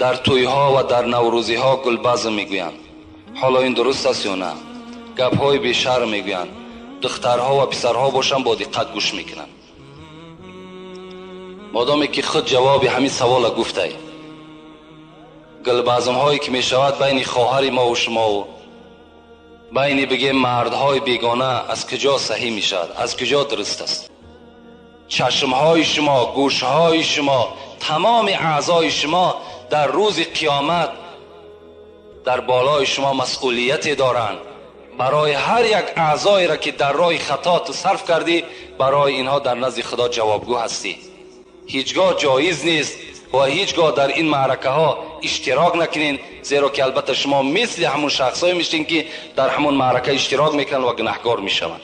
در توی ها و در نوروزی ها گلبز میگویند. حالا این درست است یا نه؟ گپ های بیشرم میگویند. دخترها و پسرها باشن با دقت گوش میکنن. مادامی که خود جواب همین سوال گفته ای، گلبزم هایی که میشود بین خواهر ما و شما و بین بگیم مردهای بیگانه از کجا صحیح میشود؟ از کجا درست است؟ چشم های شما، گوش های شما، تمام اعضای شما در روز قیامت در بالای شما مسئولیتی دارند. برای هر یک اعضایی را که در راه خطا تو صرف کردی، برای اینها در نزد خدا جوابگو هستی. هیچگاه جایز نیست و هیچگاه در این معرکه ها اشتراک نکنین، زیرا که البته شما مثل همون شخصایی میشین که در همون معرکه اشتراک میکنن و گناهکار میشوند.